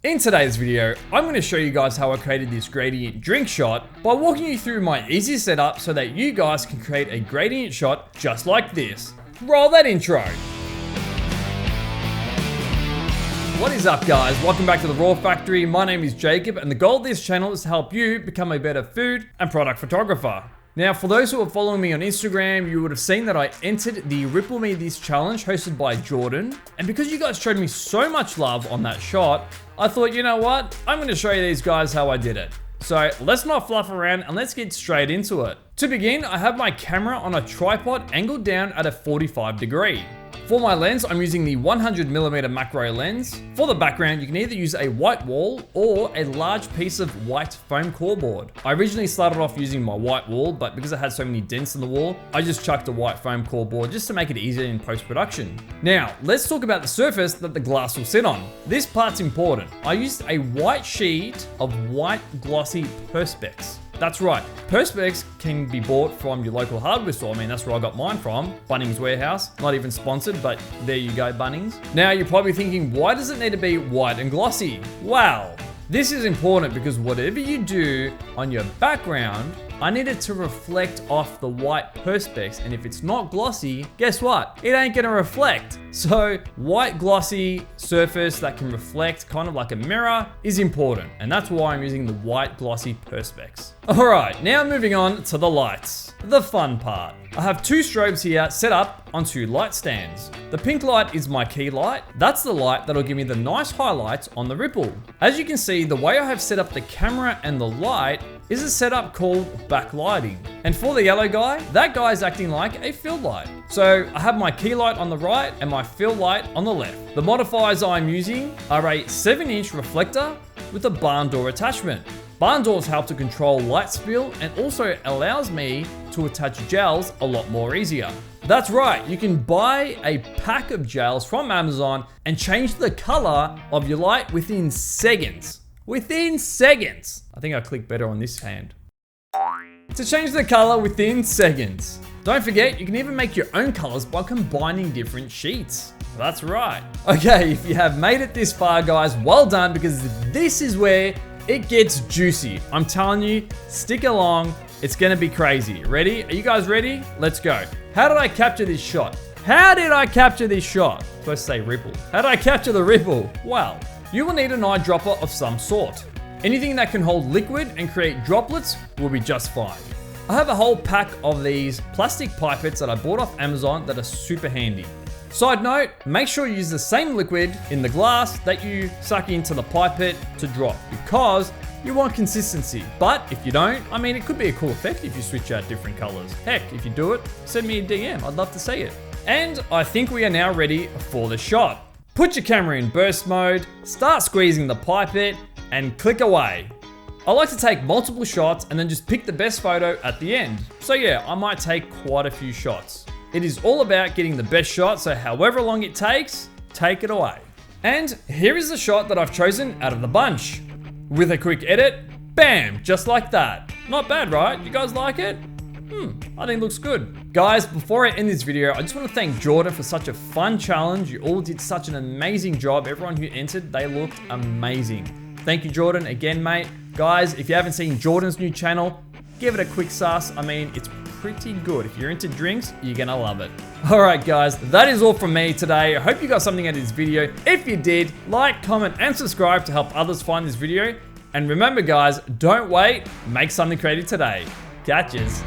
In today's video, I'm going to show you guys how I created this gradient drink shot by walking you through my easy setup so that you guys can create a gradient shot just like this. Roll that intro. What is up guys, welcome back to the Raw Factory. My name is Jacob and the goal of this channel is to help you become a better food and product photographer. Now for those who are following me on Instagram, you would have seen that I entered the Ripple Me This challenge hosted by Jordan. And because you guys showed me so much love on that shot, I thought, you know what, I'm going to show you these guys how I did it. So let's not fluff around and let's get straight into it. To begin, I have my camera on a tripod angled down at a 45 degree. For my lens, I'm using the 100mm macro lens. For the background, you can either use a white wall or a large piece of white foam core board. I originally started off using my white wall, but because I had so many dents in the wall, I just chucked a white foam core board just to make it easier in post-production. Now, let's talk about the surface that the glass will sit on. This part's important. I used a white sheet of white glossy Perspex. That's right, Perspex can be bought from your local hardware store. I mean, that's where I got mine from, Bunnings Warehouse. Not even sponsored, but there you go, Bunnings. Now, you're probably thinking, why does it need to be white and glossy? Well, this is important because whatever you do on your background, I need it to reflect off the white Perspex, and if it's not glossy, guess what? It ain't gonna reflect. So white glossy surface that can reflect kind of like a mirror is important, and that's why I'm using the white glossy Perspex. All right, now moving on to the lights, the fun part. I have two strobes here set up on two light stands. The pink light is my key light. That's the light that'll give me the nice highlights on the ripple. As you can see, the way I have set up the camera and the light is a setup called backlighting. And for the yellow guy, that guy is acting like a fill light. So I have my key light on the right and my fill light on the left. The modifiers I'm using are a 7-inch reflector with a barn door attachment. Barn doors help to control light spill and also allows me to attach gels a lot more easier. That's right, you can buy a pack of gels from Amazon and change the color of your light within seconds. Within seconds. I think I click better on this hand. To change the color within seconds. Don't forget, you can even make your own colors by combining different sheets. That's right. Okay, if you have made it this far, guys, well done, because this is where it gets juicy. I'm telling you, stick along. It's gonna be crazy. Ready? Are you guys ready? Let's go. How did I capture this shot? How did I capture this shot? Supposed to say ripple. How did I capture the ripple? Well, you will need an eyedropper of some sort. Anything that can hold liquid and create droplets will be just fine. I have a whole pack of these plastic pipettes that I bought off Amazon that are super handy. Side note, make sure you use the same liquid in the glass that you suck into the pipette to drop, because you want consistency. But if you don't, I mean, it could be a cool effect if you switch out different colors. Heck, if you do it, send me a DM. I'd love to see it. And I think we are now ready for the shot. Put your camera in burst mode, start squeezing the pipette, and click away. I like to take multiple shots and then just pick the best photo at the end. So yeah, I might take quite a few shots. It is all about getting the best shot, so however long it takes, take it away. And here is the shot that I've chosen out of the bunch. With a quick edit, bam, just like that. Not bad, right? You guys like it? I think it looks good. Guys, before I end this video, I just want to thank Jordan for such a fun challenge. You all did such an amazing job. Everyone who entered, they looked amazing. Thank you, Jordan, again, mate. Guys, if you haven't seen Jordan's new channel, give it a quick sus. I mean, it's pretty good. If you're into drinks, you're gonna love it. All right, guys, that is all from me today. I hope you got something out of this video. If you did, like, comment, and subscribe to help others find this video. And remember, guys, don't wait. Make something creative today. Catches.